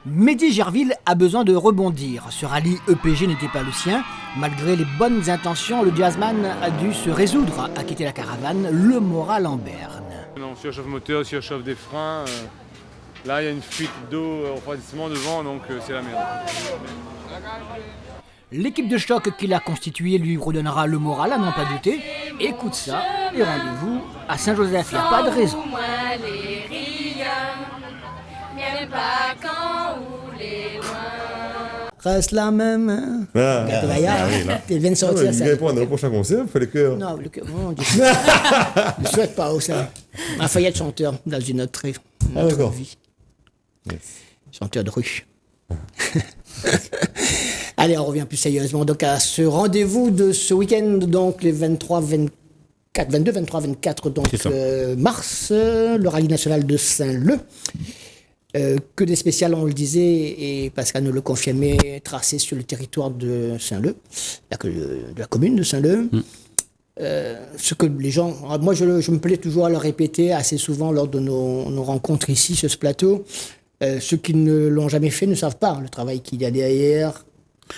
S2: Mehdi Gerville a besoin de rebondir. Ce rallye EPG n'était pas le sien. Malgré les bonnes intentions, le jazzman a dû se résoudre à quitter la caravane, le moral en berne.
S11: On surchauffe le moteur, surchauffe des freins. Là, il y a une fuite d'eau au refroidissement devant, donc c'est la merde.
S2: L'équipe de choc qu'il a constituée lui redonnera le moral à n'en pas douter. Écoute ça et rendez-vous à Saint-Joseph, il n'y a pas de raison. Reste la même. Il vient de sortir ça.
S6: Il vient prendre le prochain concert, il fait le cœur.
S2: Non, le cœur, non, je ne souhaite pas ça. Il a failli être chanteur dans une autre vie.
S6: Yes.
S2: Chanteur de rue. Allez, on revient plus sérieusement donc à ce rendez-vous de ce week-end, donc les 22, 23, 24 donc, mars, le rallye national de Saint-Leu. Que des spéciales, on le disait, et Pascal nous le confirmait, tracées sur le territoire de Saint-Leu, de la commune de Saint-Leu. Ce que les gens... Moi, je me plais toujours à le répéter assez souvent lors de nos rencontres ici, sur ce plateau. Ceux qui ne l'ont jamais fait ne savent pas le travail qu'il y a derrière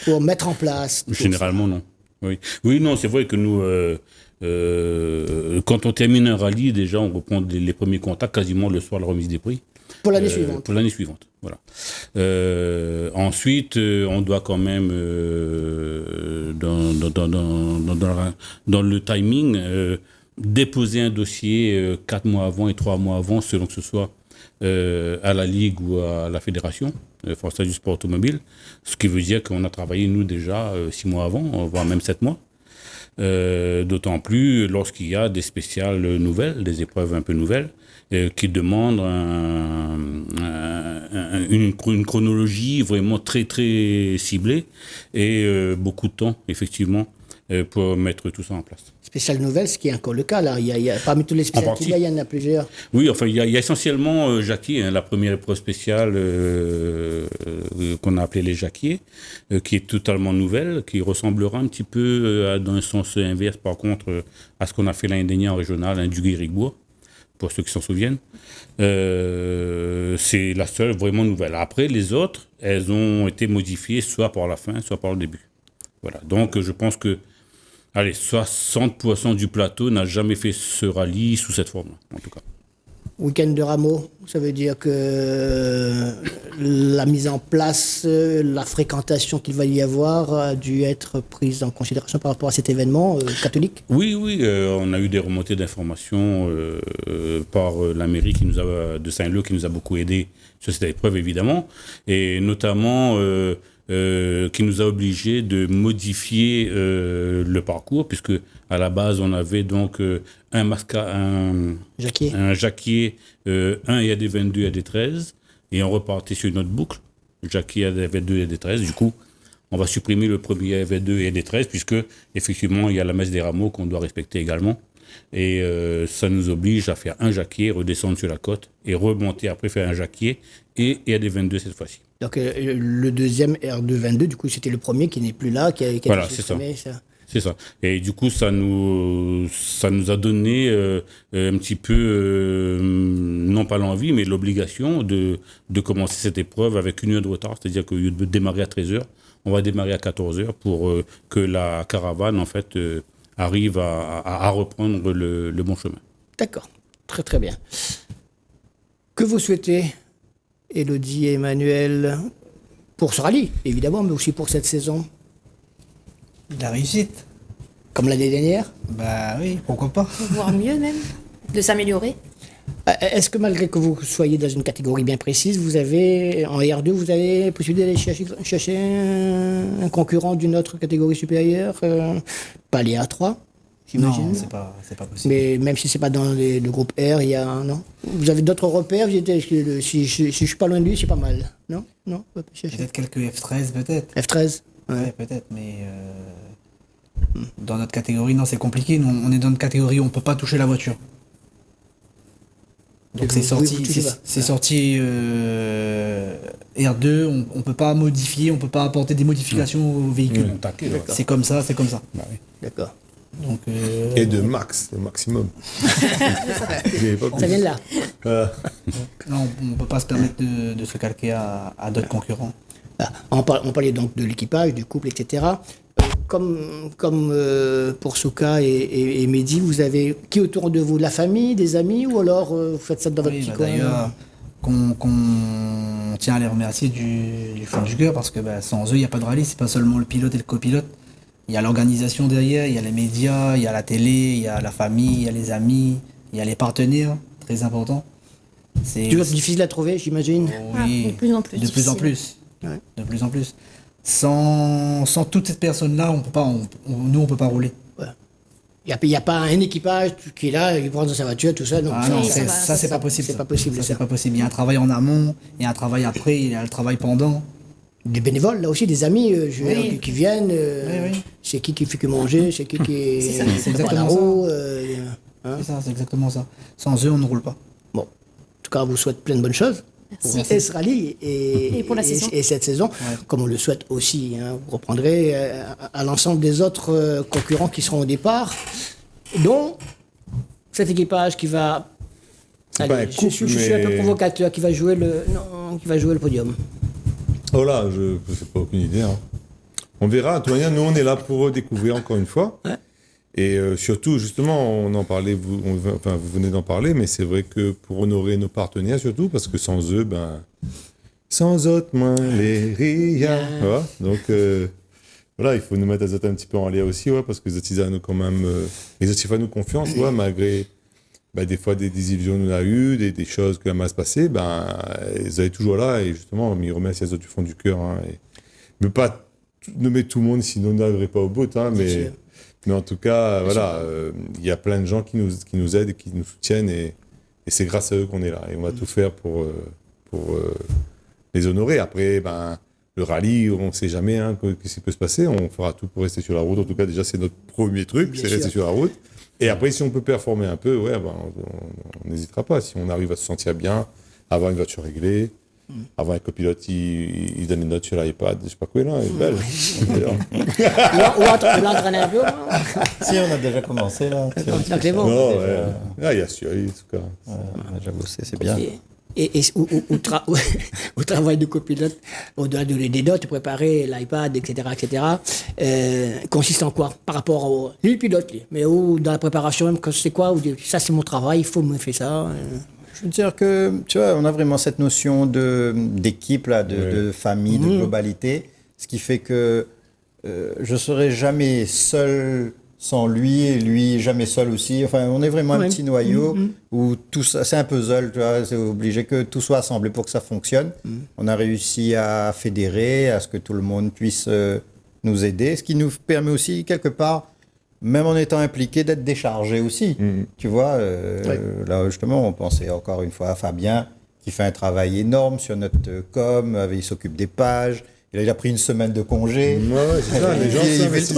S2: pour mettre en place.
S3: Généralement, non. Oui, non, c'est vrai que nous... quand on termine un rallye, déjà, on reprend les premiers contacts quasiment le soir de la remise des prix.
S2: Pour l'année suivante.
S3: Pour l'année suivante, voilà. Ensuite, on doit quand même, dans le timing, déposer un dossier 4 mois avant et 3 mois avant, selon que ce soit à la Ligue ou à la Fédération française du sport automobile. Ce qui veut dire qu'on a travaillé, nous, déjà 6 mois avant, voire même 7 mois. D'autant plus lorsqu'il y a des spéciales nouvelles, des épreuves un peu nouvelles, qui demandent une chronologie vraiment très très ciblée et beaucoup de temps, effectivement, pour mettre tout ça en place.
S2: Spéciale nouvelle, ce qui est encore le cas, là. Il y a, parmi tous les spéciales qu'il y a, il y en a plusieurs.
S3: Oui, enfin, il y a essentiellement Jacquier, la première épreuve spéciale qu'on a appelée les Jacquiers, qui est totalement nouvelle, qui ressemblera un petit peu, dans un sens inverse, par contre, à ce qu'on a fait l'année dernière en régional, du Guérigbois, pour ceux qui s'en souviennent. C'est la seule vraiment nouvelle. Après, les autres, elles ont été modifiées soit par la fin, soit par le début. Voilà. Donc, je pense que 60% du plateau n'a jamais fait ce rallye sous cette forme-là, en tout cas.
S2: Week-end de Rameau, ça veut dire que la mise en place, la fréquentation qu'il va y avoir a dû être prise en considération par rapport à cet événement catholique.
S3: Oui, on a eu des remontées d'informations par la mairie de Saint-Leu qui nous a beaucoup aidé sur cette épreuve, évidemment, et notamment qui nous a obligés de modifier le parcours, puisque à la base, on avait donc un Jacquier, un EAD22 et EAD13, et on repartait sur notre boucle, Jacquier, EAD22 et EAD13. Du coup, on va supprimer le premier EAD2 et EAD13, puisque effectivement, il y a la messe des rameaux qu'on doit respecter également. Et ça nous oblige à faire un Jacquier, redescendre sur la côte, et remonter après faire un Jacquier et EAD22 cette fois-ci.
S2: Donc le deuxième R222, du coup, c'était le premier qui n'est plus là, qui a
S3: Voilà,
S2: été supprimé, ça.
S3: C'est ça. Et du coup, ça nous a donné un petit peu, non pas l'envie, mais l'obligation de commencer cette épreuve avec 1 heure de retard. C'est-à-dire qu'au lieu de démarrer à 13h, on va démarrer à 14h pour que la caravane, en fait, arrive à reprendre le bon chemin.
S2: D'accord. Très, très bien. Que vous souhaitez, Élodie et Emmanuel, pour ce rallye, évidemment, mais aussi pour cette saison?
S7: De la réussite.
S2: Comme l'année dernière?
S7: Bah oui, pourquoi pas.
S5: Voire mieux même, de s'améliorer.
S2: Est-ce que malgré que vous soyez dans une catégorie bien précise, vous avez, en R2, vous avez possibilité d'aller chercher un concurrent d'une autre catégorie supérieure, pas les A3, j'imagine?
S7: Non, c'est pas possible.
S2: Mais même si c'est pas dans le groupe R, il y a non. Vous avez d'autres repères? Si je suis pas loin de lui, c'est pas mal. Non, non.
S7: Peut-être quelques F13, peut-être.
S2: F13.
S7: Ouais, peut-être, mais dans notre catégorie, non, c'est compliqué. Nous, on est dans notre catégorie où on peut pas toucher la voiture. Donc c'est sorti R2, on peut pas modifier, on peut pas apporter des modifications au véhicule. C'est comme ça.
S2: Bah oui. D'accord.
S6: Donc, et de max, le maximum.
S2: Ça vient de là.
S7: Non, on peut pas se permettre de se calquer à d'autres concurrents.
S2: On parlait donc de l'équipage, du couple, etc. Comme pour Souka et Mehdi, vous avez qui autour de vous? La famille, des amis, ou alors vous faites ça dans votre petit coin?
S7: D'ailleurs, qu'on tient à les remercier du fond du cœur, parce que sans eux, il n'y a pas de rallye. C'est pas seulement le pilote et le copilote. Il y a l'organisation derrière, il y a les médias, il y a la télé, il y a la famille, il y a les amis, il y a les partenaires, très important.
S2: C'est toujours difficile à trouver, j'imagine.
S7: Oui,
S5: de plus en plus.
S7: De plus en plus.
S2: Ouais.
S7: De plus en plus. Sans toutes ces personnes-là, nous, on peut pas rouler.
S2: Il n'y a pas un équipage qui est là, qui prend dans sa voiture, tout ça. Donc
S7: ça, c'est pas possible.
S2: C'est pas possible.
S7: Ça, c'est pas possible. Il y a un travail en amont, il y a un travail après, il y a le travail pendant.
S2: Des bénévoles, là aussi, des amis qui viennent. C'est qui fait que manger, c'est qui
S7: c'est exactement ça. C'est ça, c'est exactement ça. Sans eux, on ne roule pas.
S2: Bon, en tout cas, on vous souhaite plein de bonnes choses. Pour ce rallye et pour la saison. Et cette saison, comme on le souhaite aussi. Vous reprendrez à l'ensemble des autres concurrents qui seront au départ, dont cet équipage qui va... Allez, je suis un peu provocateur, qui va jouer le podium.
S6: Oh là, je n'ai pas aucune idée. On verra. De toute manière, nous, on est là pour découvrir encore une fois. Ouais. Et surtout, justement, on en parlait, vous venez d'en parler, mais c'est vrai que pour honorer nos partenaires, surtout, parce que sans eux, sans autres mains, les rias. Voilà. Donc, voilà, il faut nous mettre un petit peu en l'air aussi, parce que les autres, ils ont quand même, ils ont fait nous confiance, malgré des fois des illusions qu'on a eues, des choses que la masse passée, ils étaient toujours là, et justement, on remercie les autres du fond du cœur. Mais pas nommer tout le monde, sinon on n'arriverait pas au bout, mais en tout cas, voilà, il y a plein de gens qui nous aident et qui nous soutiennent, et c'est grâce à eux qu'on est là. Et on va tout faire pour les honorer. Après, le rallye, on ne sait jamais ce qui peut se passer. On fera tout pour rester sur la route. En tout cas, déjà, c'est notre premier truc, c'est rester sur la route. Et après, si on peut performer un peu, on n'hésitera pas. Si on arrive à se sentir bien, avoir une voiture réglée, avoir un copilote, il donne une note sur l'iPad, je sais pas quoi, là, elle est belle.
S2: Ou l'entraîner un peu.
S4: Si, on a déjà commencé, là.
S2: C'est bon.
S6: Il y a Suaï, en tout cas.
S4: On a déjà bossé, c'est bien.
S2: Et au travail de copilote, au-delà des notes, préparer l'iPad, etc., consiste en quoi par rapport au pilote, mais dans la préparation même, c'est quoi? Ça, c'est mon travail, il faut me faire ça.
S4: Je veux dire que, tu vois, on a vraiment cette notion d'équipe, là, de famille, de globalité, ce qui fait que je ne serai jamais seul sans lui, et lui jamais seul aussi. Enfin, on est vraiment un petit noyau où tout ça, c'est un puzzle, tu vois, c'est obligé que tout soit assemblé pour que ça fonctionne. On a réussi à fédérer, à ce que tout le monde puisse nous aider, ce qui nous permet aussi, quelque part, même en étant impliqué, d'être déchargé aussi. Tu vois, là, justement, on pensait encore une fois à Fabien, qui fait un travail énorme sur notre com, il s'occupe des pages. Et là, il a pris une semaine de congé.
S6: Ouais, c'est ça, les gens s'investissent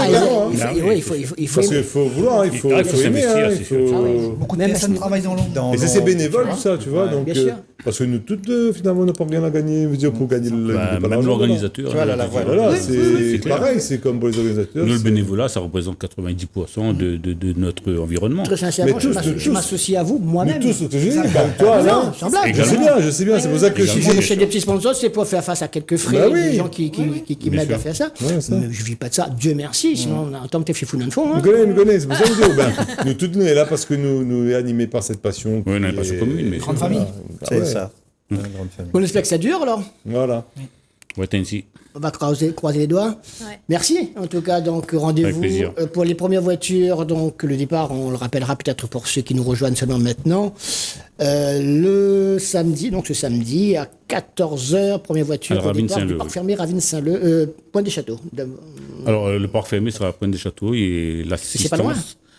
S2: il faut
S6: parce qu'il faut vouloir, il faut aimer,
S3: s'investir, c'est sûr.
S7: Beaucoup de personnes travaillent dans l'ombre.
S6: Et c'est bénévole, tout ça, tu vois. Donc,
S2: bien sûr.
S6: parce que nous toutes, finalement, on n'a pas rien à gagner. Pour gagner
S3: Même l'organisateur.
S6: Voilà, c'est pareil, c'est comme pour les organisateurs.
S3: Nous, le bénévolat, ça représente 90% de notre environnement.
S2: Très sincèrement, je m'associe à vous, moi-même.
S6: Nous tous, toi, Alain. Je sais bien, c'est pour ça que
S2: si je fais des petits sponsors, c'est pour faire face à quelques frais, des gens qui m'aident à faire ça. Mais je vis pas de ça, Dieu merci, sinon on a un temps que tu fais fou dans le fond.
S6: Nous connaissons, c'est pour ça que nous toutes, nous sommes là parce que nous sommes animés par cette passion.
S3: Oui, on a une passion commune.
S7: Grande famille.
S4: C'est ça.
S2: On espère que ça dure alors.
S6: Voilà.
S3: Ouais, ainsi.
S2: On va croiser les doigts.
S5: Ouais.
S2: Merci. En tout cas, donc rendez-vous
S3: Avec plaisir.
S2: pour les premières voitures. Donc le départ, on le rappellera peut-être pour ceux qui nous rejoignent seulement maintenant. Le samedi, donc ce samedi à 14h, première voiture
S3: Alors,
S2: au départ
S3: Ravine-Saint-Leu,
S2: du parc fermé Ravine-Saint-Leu, Pointe des Châteaux.
S3: Alors, le parc fermé sera à Pointe des Châteaux et l'assistance.
S2: C'est pas loin,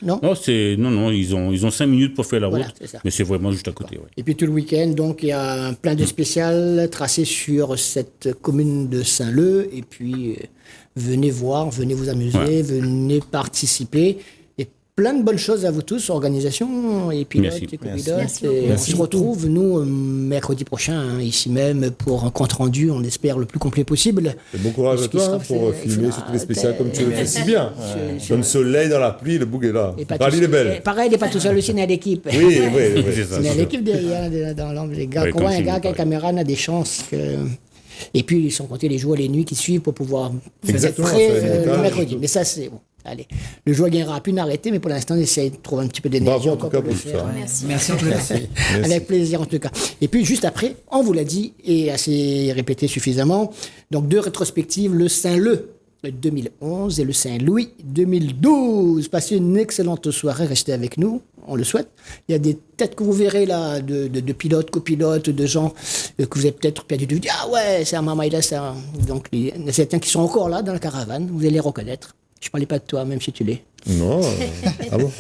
S2: non?
S3: Non, ils ont 5 minutes pour faire la
S2: Voilà,
S3: route,
S2: c'est ça.
S3: mais c'est vraiment juste à côté. Ouais.
S2: Et puis tout le week-end, donc il y a plein de spéciales tracées sur cette commune de Saint-Leu. Et puis venez voir, venez vous amuser, venez participer. Et plein de bonnes choses à vous tous, organisation et pilotes
S3: Merci.
S2: et copilotes.
S5: Merci.
S2: Et on se retrouve, nous, mercredi prochain, ici même, pour un compte rendu, on espère, le plus complet possible.
S6: Et bon courage à toi pour filmer sur tous les spéciales comme tu le fais si bien. Comme le soleil dans la pluie, le bouc est là. Rallye est belle.
S2: Pareil, il n'est pas tout seul aussi, il y a l'équipe.
S6: Oui,
S3: C'est ça.
S2: Il y a l'équipe derrière, dans l'ombre. Les gars,
S3: Ouais,
S2: comment
S3: comme
S2: un
S3: chez
S2: gars
S3: nous,
S2: qui a une
S3: pareil.
S2: caméra n'a des chances que... Et puis, ils sont comptés les jours et les nuits qui suivent pour pouvoir faire
S6: Exactement,
S2: prêt
S6: faire le
S2: le
S6: montage.
S2: mercredi. Mais ça, c'est bon. Allez. Le joueur gagnera plus d'arrêter, mais pour l'instant, on essaie de trouver un petit peu d'énergie.
S6: Bravo en tout
S2: encore
S6: cas
S2: pour le
S6: pour
S2: faire.
S6: ça.
S5: Merci.
S7: Merci en tout cas.
S2: Avec plaisir en tout cas. Et puis juste après, on vous l'a dit et assez répété suffisamment, donc 2 rétrospectives, le Saint-Leu 2011 et le Saint-Louis 2012. Passez une excellente soirée, restez avec nous, on le souhaite. Il y a des têtes que vous verrez là, de pilotes, copilotes, de gens que vous avez peut-être perdu de vue. Ah ouais, c'est un Mamaïda, ça. Donc il y en a certains qui sont encore là dans la caravane, vous allez les reconnaître. Je ne parlais pas de toi, même si tu l'es.
S6: Non, ah bon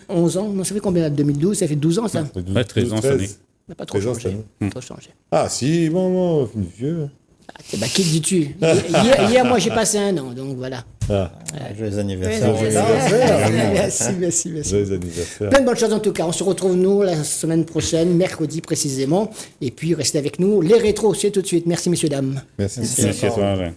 S2: 11 ans, non, ça fait combien 2012, ça fait 12 ans ça.
S3: Ouais, 13 ans, ça n'est.
S2: Ça n'a pas trop
S6: 13 ans,
S2: changé.
S6: ça, non.
S2: Trop changé.
S6: Ah si, bon, vieux.
S2: Ah, bah, qui te dis-tu hier, moi, j'ai passé 1 an, donc voilà.
S6: Ah,
S4: Joyeux anniversaire.
S2: Merci.
S6: joyeux anniversaire.
S2: Plein de bonnes choses en tout cas. On se retrouve, nous, la semaine prochaine, mercredi précisément. Et puis, restez avec nous. Les rétros, c'est tout de suite. Merci, messieurs, dames.
S6: Merci.
S3: Merci à toi. Ouais.